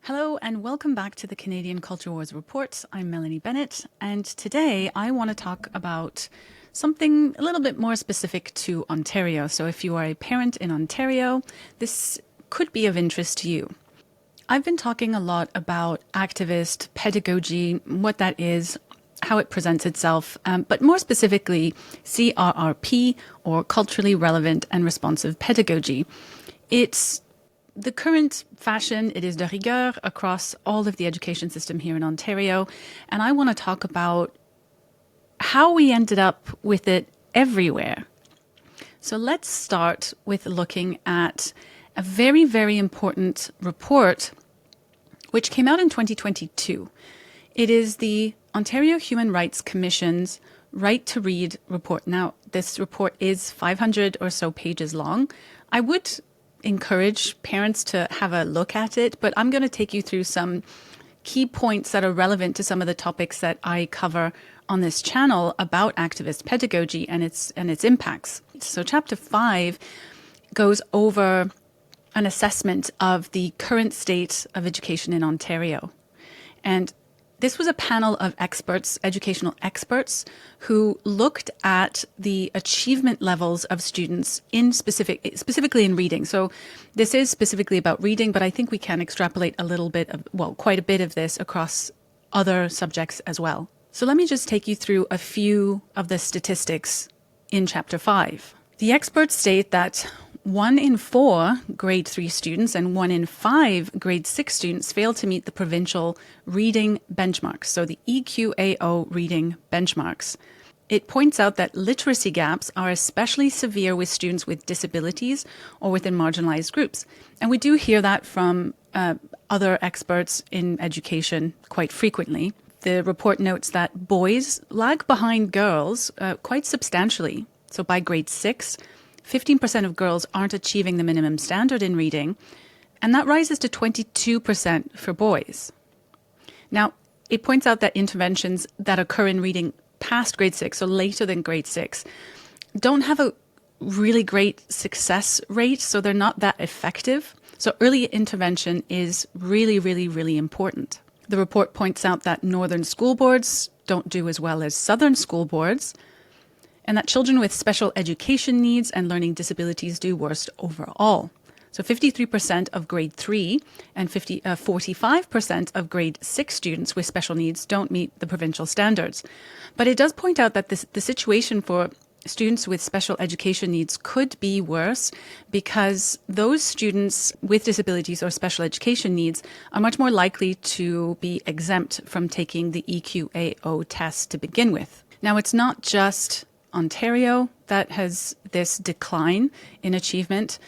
Hello and welcome back to the Canadian Culture Wars Report. I'm Melanie Bennett, and today I want to talk about something a little bit more specific to Ontario. So if you are a parent in Ontario, this could be of interest to you. I've been talking a lot about activist pedagogy, what that is, how it presents itself, but more specifically CRRP, or culturally relevant and responsive pedagogy. It's the current fashion, it is de rigueur across all of the education system here in Ontario. And I want to talk about how we ended up with it everywhere. So let's start with looking at a very, very important report which came out in 2022. It is the Ontario Human Rights Commission's Right to Read report. Now, this report is 500 or so pages long. I would encourage parents to have a look at it, but I'm going to take you through some key points that are relevant to some of the topics that I cover on this channel about activist pedagogy and its impacts. So chapter 5 goes over an assessment of the current state of education in Ontario. And this was a panel of experts, educational experts, who looked at the achievement levels of students in specifically in reading. So this is specifically about reading, but I think we can extrapolate a little bit of, well, quite a bit of this across other subjects as well. So let me just take you through a few of the statistics in chapter 5. The experts state that 1 in 4 grade 3 students and 1 in 5 grade 6 students fail to meet the provincial reading benchmarks, so the EQAO reading benchmarks. It points out that literacy gaps are especially severe with students with disabilities or within marginalized groups. And we do hear that from other experts in education quite frequently. The report notes that boys lag behind girls quite substantially. So by grade 6, 15% of girls aren't achieving the minimum standard in reading, and that rises to 22% for boys. Now, it points out that interventions that occur in reading past grade 6, so later than grade 6, don't have a really great success rate, so they're not that effective. So early intervention is really, really, really important. The report points out that northern school boards don't do as well as southern school boards, and that children with special education needs and learning disabilities do worst overall. So 53% of grade 3 and 45% of grade 6 students with special needs don't meet the provincial standards. But it does point out that the situation for students with special education needs could be worse because those students with disabilities or special education needs are much more likely to be exempt from taking the EQAO test to begin with. Now, it's not just Ontario that has this decline in achievement.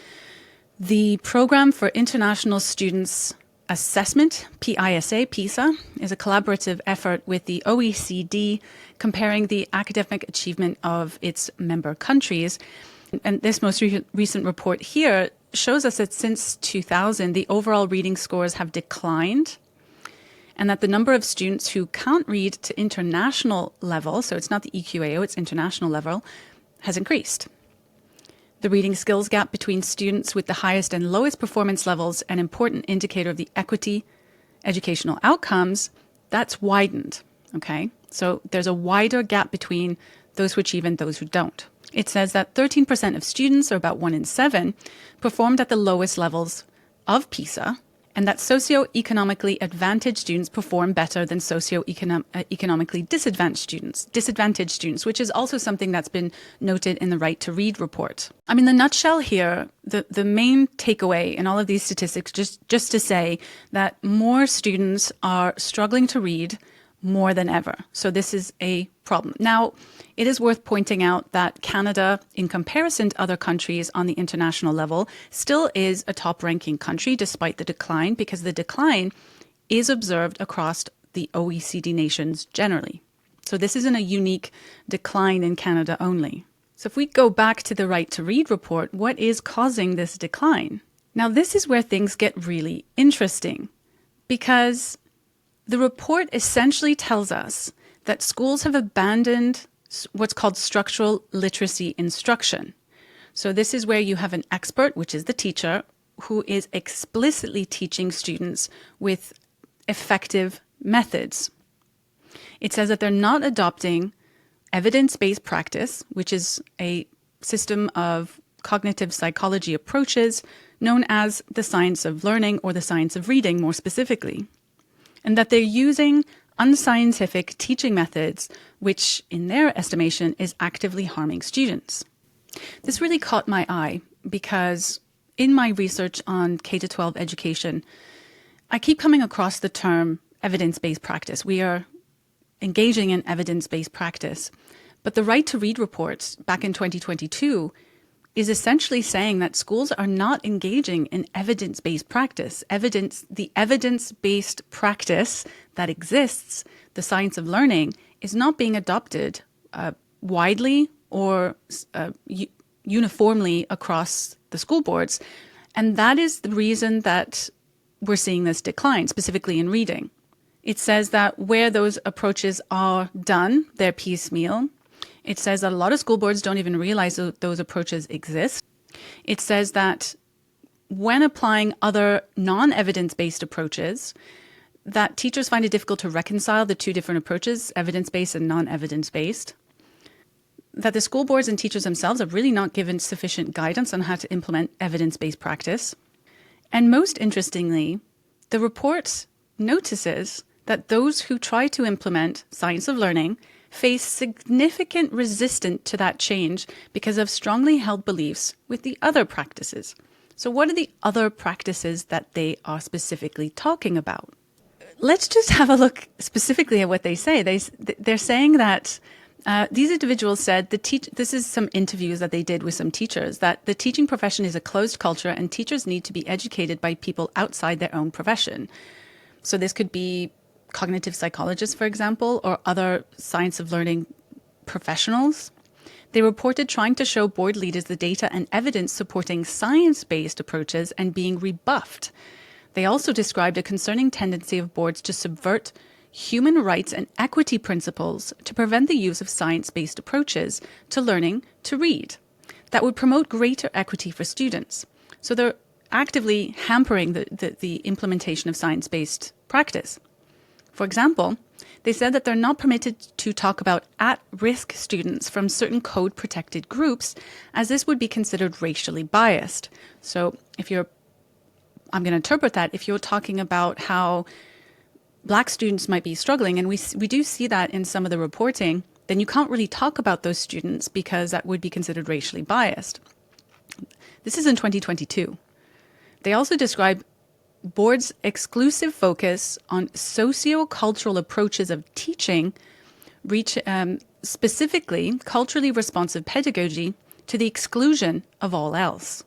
The Program for International Students Assessment, PISA, is a collaborative effort with the OECD comparing the academic achievement of its member countries. And this most recent report here shows us that since 2000, the overall reading scores have declined, and that the number of students who can't read to international level, so it's not the EQAO, it's international level, has increased. The reading skills gap between students with the highest and lowest performance levels, an important indicator of the equity educational outcomes, that's widened, okay? So there's a wider gap between those who achieve and those who don't. It says that 13% of students, or about 1 in 7, performed at the lowest levels of PISA, and that socioeconomically advantaged students perform better than socioeconomically disadvantaged students, which is also something that's been noted in the Right to Read report. I mean, the nutshell here, the main takeaway in all of these statistics, just to say that more students are struggling to read more than ever. So this is a problem. Now, it is worth pointing out that Canada, in comparison to other countries on the international level, still is a top-ranking country despite the decline, because the decline is observed across the OECD nations generally. So this isn't a unique decline in Canada only. So if we go back to the Right to Read report, what is causing this decline? Now, this is where things get really interesting, because the report essentially tells us that schools have abandoned what's called structural literacy instruction. So this is where you have an expert, which is the teacher, who is explicitly teaching students with effective methods. It says that they're not adopting evidence-based practice, which is a system of cognitive psychology approaches known as the science of learning or the science of reading more specifically, and that they're using unscientific teaching methods, which in their estimation is actively harming students. This really caught my eye because in my research on K-12 education, I keep coming across the term evidence-based practice. We are engaging in evidence-based practice. But the Right to Read report back in 2022 is essentially saying that schools are not engaging in evidence-based practice. The evidence-based practice that exists, the science of learning, is not being adopted widely or uniformly across the school boards. And that is the reason that we're seeing this decline, specifically in reading. It says that where those approaches are done, they're piecemeal. It says that a lot of school boards don't even realize that those approaches exist. It says that when applying other non-evidence-based approaches, that teachers find it difficult to reconcile the two different approaches, evidence-based and non-evidence-based. That the school boards and teachers themselves are really not given sufficient guidance on how to implement evidence-based practice. And most interestingly, the report notices that those who try to implement science of learning face significant resistance to that change because of strongly held beliefs with the other practices. So what are the other practices that they are specifically talking about? Let's just have a look specifically at what they say. They're saying that these individuals said, this is some interviews that they did with some teachers, that the teaching profession is a closed culture and teachers need to be educated by people outside their own profession. So this could be cognitive psychologists, for example, or other science of learning professionals. They reported trying to show board leaders the data and evidence supporting science-based approaches and being rebuffed. They also described a concerning tendency of boards to subvert human rights and equity principles to prevent the use of science-based approaches to learning to read that would promote greater equity for students. So they're actively hampering the implementation of science-based practice. For example, they said that they're not permitted to talk about at-risk students from certain code-protected groups, as this would be considered racially biased. So I'm going to interpret that, if you're talking about how Black students might be struggling, and we do see that in some of the reporting, then you can't really talk about those students because that would be considered racially biased. This is in 2022. They also describe boards' exclusive focus on socio-cultural approaches of teaching, specifically culturally responsive pedagogy, to the exclusion of all else,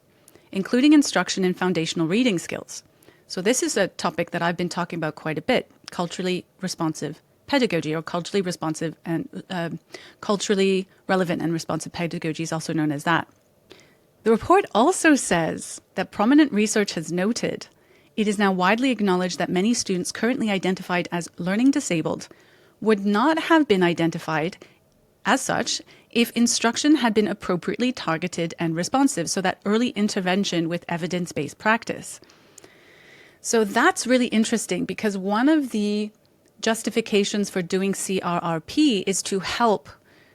including instruction in foundational reading skills. So this is a topic that I've been talking about quite a bit, culturally responsive pedagogy, or culturally responsive and culturally relevant and responsive pedagogy is also known as that. The report also says that prominent research has noted it is now widely acknowledged that many students currently identified as learning disabled would not have been identified as such if instruction had been appropriately targeted and responsive, so that early intervention with evidence-based practice. So that's really interesting because one of the justifications for doing CRRP is to help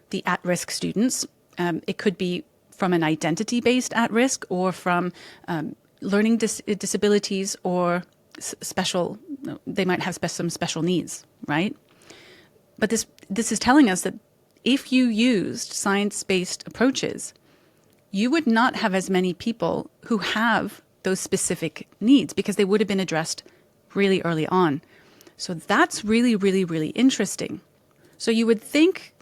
the at-risk students. It could be from an identity-based at-risk or from learning disabilities or they might have some special needs, right? But this is telling us that if you used science-based approaches, you would not have as many people who have those specific needs because they would have been addressed really early on. So that's really, really, really interesting. So you would think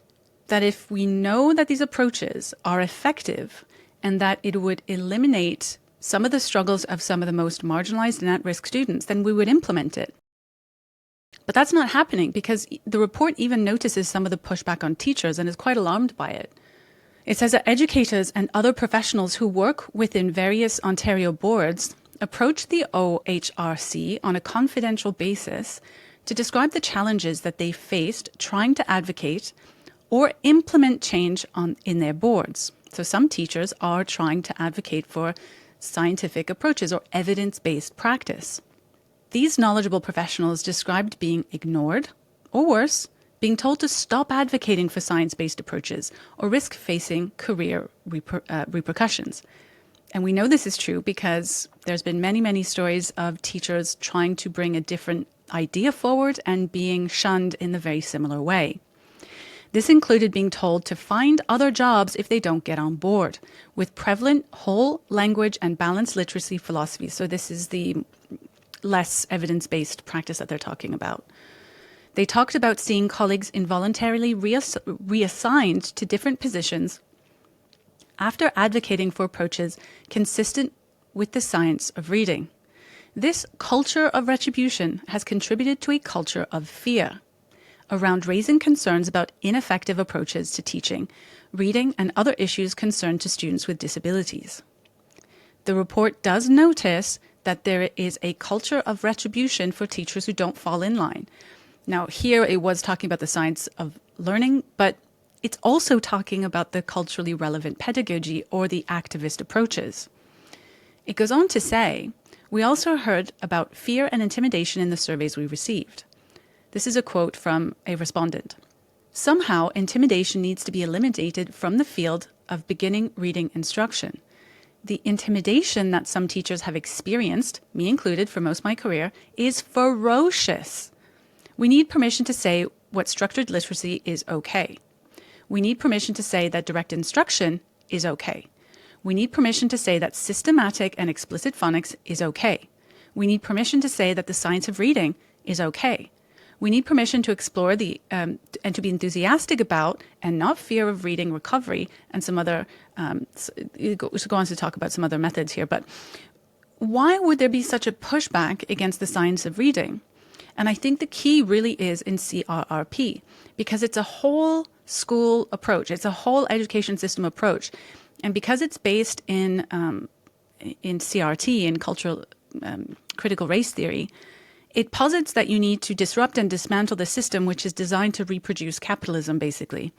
that if we know that these approaches are effective and that it would eliminate some of the struggles of some of the most marginalized and at-risk students, then we would implement it. But that's not happening because the report even notices some of the pushback on teachers and is quite alarmed by it. It says that educators and other professionals who work within various Ontario boards approached the OHRC on a confidential basis to describe the challenges that they faced trying to advocate or implement change in their boards. So some teachers are trying to advocate for scientific approaches or evidence-based practice. These knowledgeable professionals described being ignored, or worse, being told to stop advocating for science-based approaches or risk facing career repercussions. And we know this is true because there's been many, many stories of teachers trying to bring a different idea forward and being shunned in the very similar way. This included being told to find other jobs if they don't get on board with prevalent whole language and balanced literacy philosophy. So this is the less evidence-based practice that they're talking about. They talked about seeing colleagues involuntarily reassigned to different positions after advocating for approaches consistent with the science of reading. This culture of retribution has contributed to a culture of fear around raising concerns about ineffective approaches to teaching, reading, and other issues concerned to students with disabilities. The report does notice that there is a culture of retribution for teachers who don't fall in line. Now, here it was talking about the science of learning, but it's also talking about the culturally relevant pedagogy or the activist approaches. It goes on to say, we also heard about fear and intimidation in the surveys we received. This is a quote from a respondent. Somehow, intimidation needs to be eliminated from the field of beginning reading instruction. The intimidation that some teachers have experienced, me included for most of my career, is ferocious. We need permission to say what structured literacy is okay. We need permission to say that direct instruction is okay. We need permission to say that systematic and explicit phonics is okay. We need permission to say that the science of reading is okay. We need permission to explore and to be enthusiastic about and not fear of reading recovery and some other, it goes on to talk about some other methods here, but why would there be such a pushback against the science of reading? And I think the key really is in CRRP, because it's a whole school approach. It's a whole education system approach. And because it's based in CRT, in cultural critical race theory, it posits that you need to disrupt and dismantle the system which is designed to reproduce capitalism, basically.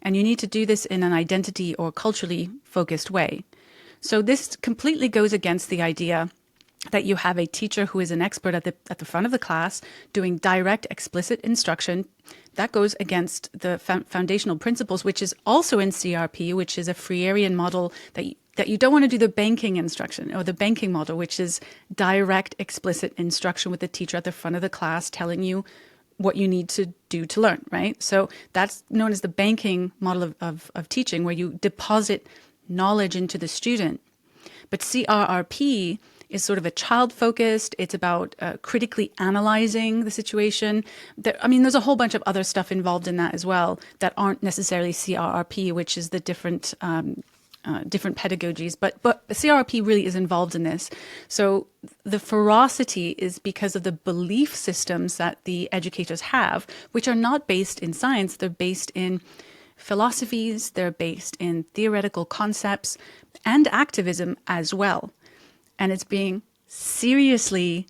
And you need to do this in an identity or culturally focused way. So this completely goes against the idea that you have a teacher who is an expert at the front of the class doing direct, explicit instruction. That goes against the foundational principles, which is also in CRP, which is a Freirean model that you don't want to do the banking instruction or the banking model, which is direct, explicit instruction with the teacher at the front of the class telling you what you need to do to learn, right? So that's known as the banking model of teaching, where you deposit knowledge into the student. But CRRP is sort of a child-focused. It's about critically analyzing the situation. There's a whole bunch of other stuff involved in that as well that aren't necessarily CRRP, which is the different pedagogies. But CRRP really is involved in this. So the ferocity is because of the belief systems that the educators have, which are not based in science. They're based in philosophies. They're based in theoretical concepts and activism as well. And it's being seriously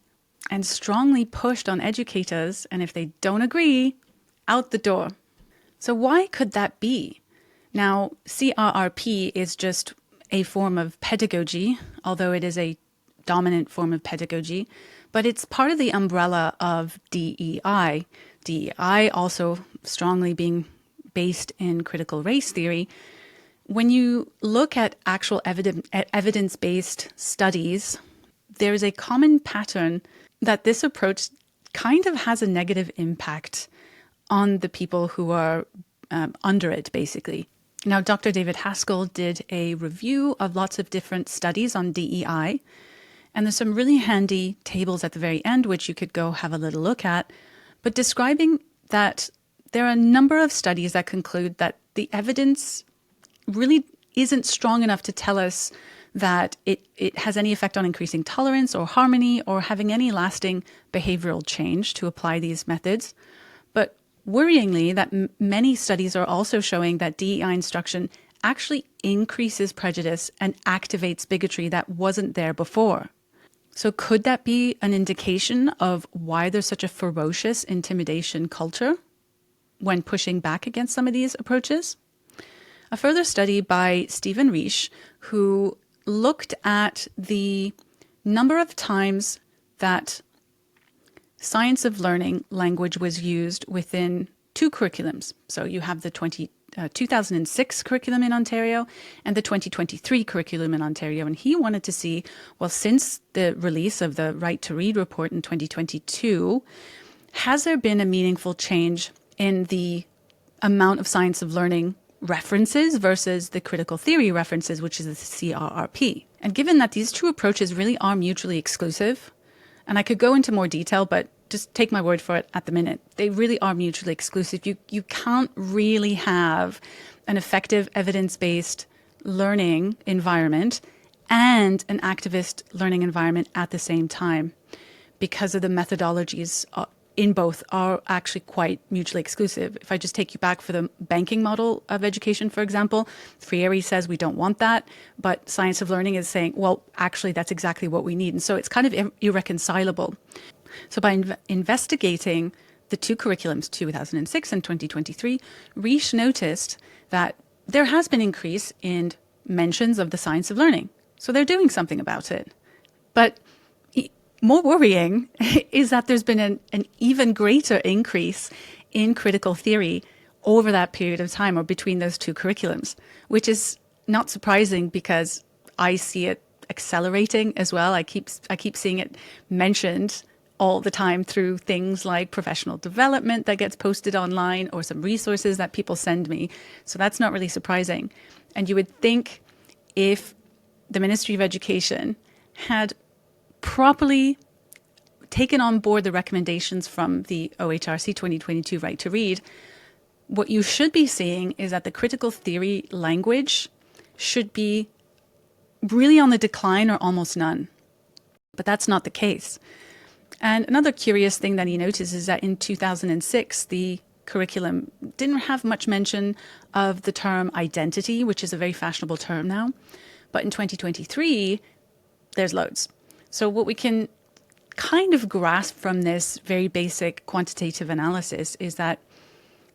and strongly pushed on educators. And if they don't agree, out the door. So why could that be? Now, CRRP is just a form of pedagogy, although it is a dominant form of pedagogy, but it's part of the umbrella of DEI. DEI also strongly being based in critical race theory. When you look at actual evidence-based studies, there is a common pattern that this approach kind of has a negative impact on the people who are under it, basically. Now, Dr. David Haskell did a review of lots of different studies on DEI, and there's some really handy tables at the very end, which you could go have a little look at, but describing that there are a number of studies that conclude that the evidence really isn't strong enough to tell us that it has any effect on increasing tolerance or harmony or having any lasting behavioral change to apply these methods. But worryingly, that many studies are also showing that DEI instruction actually increases prejudice and activates bigotry that wasn't there before. So could that be an indication of why there's such a ferocious intimidation culture when pushing back against some of these approaches? A further study by Stephen Reisch, who looked at the number of times that science of learning language was used within two curriculums. So you have the 2006 curriculum in Ontario and the 2023 curriculum in Ontario. And he wanted to see, well, since the release of the Right to Read report in 2022, has there been a meaningful change in the amount of science of learning references versus the critical theory references, which is the CRRP? And given that these two approaches really are mutually exclusive, and I could go into more detail, but just take my word for it at the minute, they really are mutually exclusive. You can't really have an effective evidence-based learning environment and an activist learning environment at the same time, because of the methodologies in both are actually quite mutually exclusive. If I just take you back for the banking model of education, for example, Freire says we don't want that, but science of learning is saying, well, actually, that's exactly what we need. And so it's kind of irreconcilable. So by investigating the two curriculums, 2006 and 2023, Risch noticed that there has been increase in mentions of the science of learning. So they're doing something about it. But more worrying is that there's been an even greater increase in critical theory over that period of time, or between those two curriculums, which is not surprising because I see it accelerating as well. I keep seeing it mentioned all the time through things like professional development that gets posted online or some resources that people send me. So that's not really surprising. And you would think if the Ministry of Education had properly taken on board the recommendations from the OHRC 2022 Right to Read, what you should be seeing is that the critical theory language should be really on the decline or almost none. But that's not the case. And another curious thing that he noticed is that in 2006, the curriculum didn't have much mention of the term identity, which is a very fashionable term now. But in 2023, there's loads. So what we can kind of grasp from this very basic quantitative analysis is that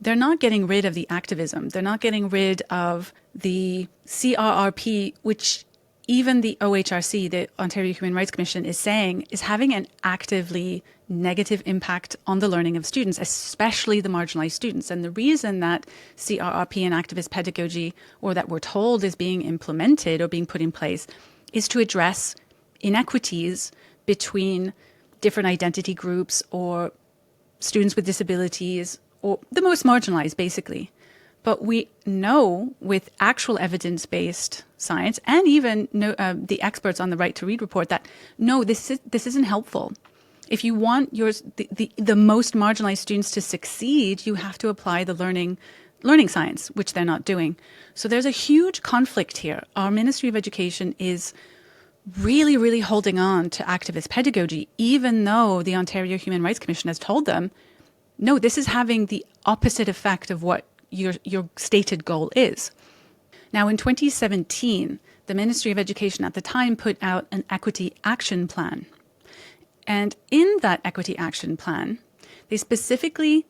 they're not getting rid of the activism. They're not getting rid of the CRRP, which even the OHRC, the Ontario Human Rights Commission, is saying is having an actively negative impact on the learning of students, especially the marginalized students. And the reason that CRRP and activist pedagogy, or that we're told is being implemented or being put in place, is to address inequities between different identity groups or students with disabilities, or the most marginalized, basically. But we know with actual evidence-based science, and even the experts on the Right to Read report, that no, this isn't helpful. If you want the most marginalized students to succeed, you have to apply the learning science, which they're not doing. So there's a huge conflict here. Our Ministry of Education is really, really holding on to activist pedagogy, even though the Ontario Human Rights Commission has told them, no, this is having the opposite effect of what your stated goal is. Now, in 2017, the Ministry of Education at the time put out an equity action plan. And in that equity action plan, they specifically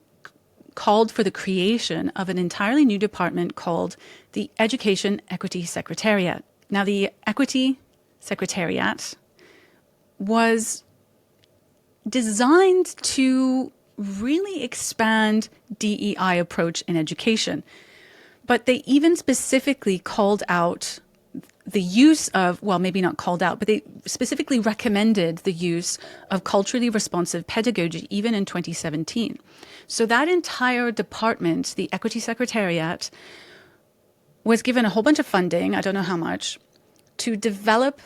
called for the creation of an entirely new department called the Education Equity Secretariat. Now, the Equity Secretariat was designed to really expand DEI approach in education. But they even specifically called out the use of, well, maybe not called out, but they specifically recommended the use of culturally responsive pedagogy, even in 2017. So that entire department, the Equity Secretariat, was given a whole bunch of funding, I don't know how much, to develop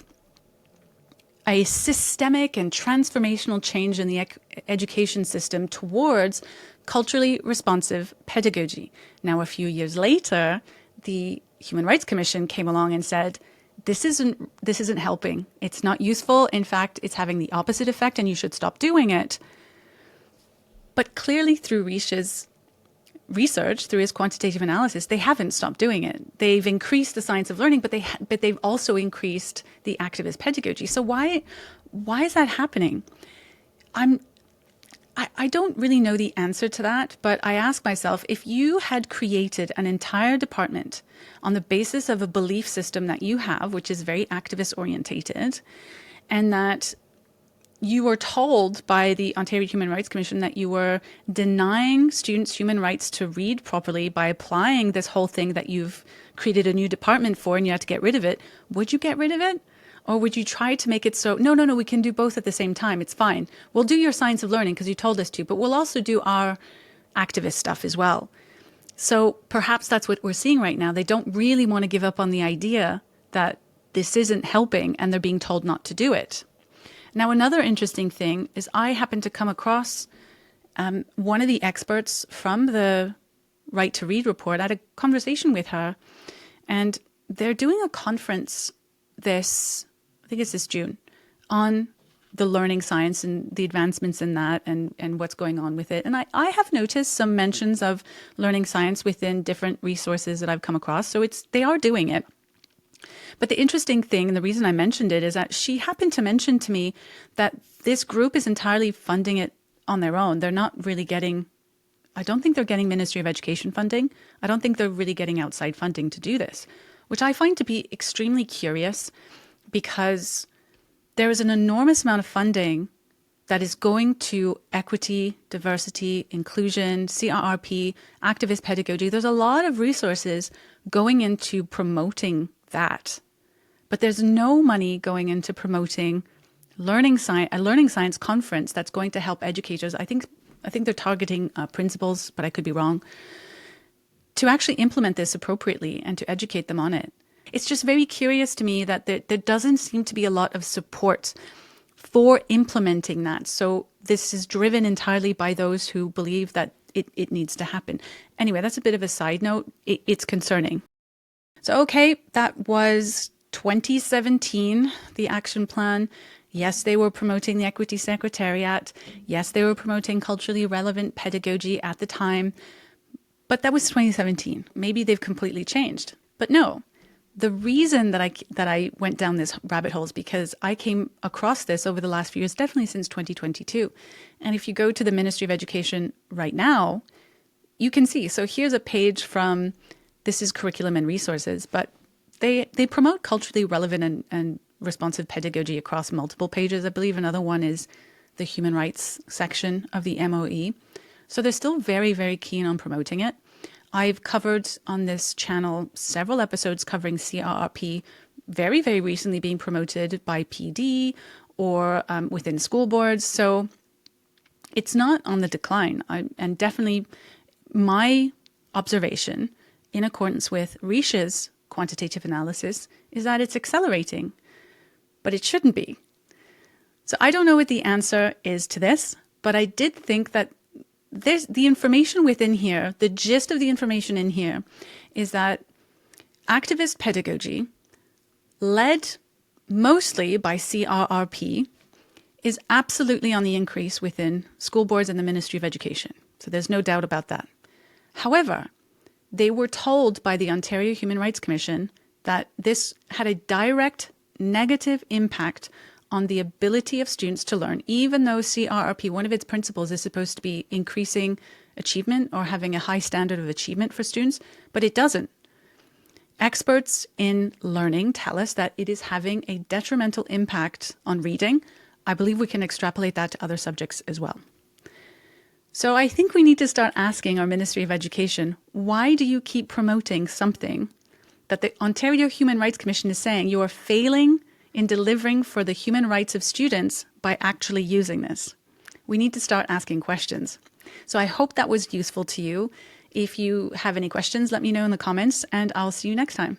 a systemic and transformational change in the education system towards culturally responsive pedagogy. Now, a few years later, the Human Rights Commission came along and said, this isn't helping. It's not useful. In fact, it's having the opposite effect and you should stop doing it. But clearly through Risch's research, through his quantitative analysis, they haven't stopped doing it. They've increased the science of learning, but they've also increased the activist pedagogy. So why is that happening? I don't really know the answer to that, but I ask myself, if you had created an entire department on the basis of a belief system that you have, which is very activist orientated, and that you were told by the Ontario Human Rights Commission that you were denying students human rights to read properly by applying this whole thing that you've created a new department for and you have to get rid of it, would you get rid of it? Or would you try to make it so, no, we can do both at the same time. It's fine. We'll do your science of learning because you told us to, but we'll also do our activist stuff as well. So perhaps that's what we're seeing right now. They don't really want to give up on the idea that this isn't helping and they're being told not to do it. Now, another interesting thing is I happened to come across one of the experts from the Right to Read report. I had a conversation with her, and they're doing a conference I think it's this June, on the learning science and the advancements in that and what's going on with it. And I have noticed some mentions of learning science within different resources that I've come across. So they are doing it. But the interesting thing, and the reason I mentioned it, is that she happened to mention to me that this group is entirely funding it on their own. They're not really I don't think they're getting Ministry of Education funding. I don't think they're really getting outside funding to do this, which I find to be extremely curious, because there is an enormous amount of funding that is going to equity, diversity, inclusion, CRRP, activist pedagogy. There's a lot of resources going into promoting that. But there's no money going into promoting a learning science conference that's going to help educators. I think they're targeting principals, but I could be wrong, to actually implement this appropriately and to educate them on it. It's just very curious to me that there doesn't seem to be a lot of support for implementing that. So this is driven entirely by those who believe that it needs to happen. Anyway, that's a bit of a side note. It's concerning. So, okay, that was 2017, the action plan. Yes, they were promoting the Equity Secretariat. Yes, they were promoting culturally relevant pedagogy at the time. But that was 2017. Maybe they've completely changed. But no. The reason that I went down this rabbit hole is because I came across this over the last few years, definitely since 2022. And if you go to the Ministry of Education right now, you can see. So here's a page from, this is curriculum and resources, but they promote culturally relevant and responsive pedagogy across multiple pages. I believe another one is the human rights section of the MOE. So they're still very, very keen on promoting it. I've covered on this channel several episodes covering CRRP, very, very recently being promoted by PD or within school boards. So it's not on the decline. And definitely my observation, in accordance with Risha's quantitative analysis, is that it's accelerating, but it shouldn't be. So I don't know what the answer is to this, but I did think that the information within here, the gist of the information in here, is that activist pedagogy, led mostly by CRRP, is absolutely on the increase within school boards and the Ministry of Education. So there's no doubt about that. However, they were told by the Ontario Human Rights Commission that this had a direct negative impact on the ability of students to learn, even though CRRP, one of its principles is supposed to be increasing achievement or having a high standard of achievement for students, but it doesn't. Experts in learning tell us that it is having a detrimental impact on reading. I believe we can extrapolate that to other subjects as well. So I think we need to start asking our Ministry of Education, why do you keep promoting something that the Ontario Human Rights Commission is saying you are failing in delivering for the human rights of students by actually using this? We need to start asking questions. So I hope that was useful to you. If you have any questions, let me know in the comments, and I'll see you next time.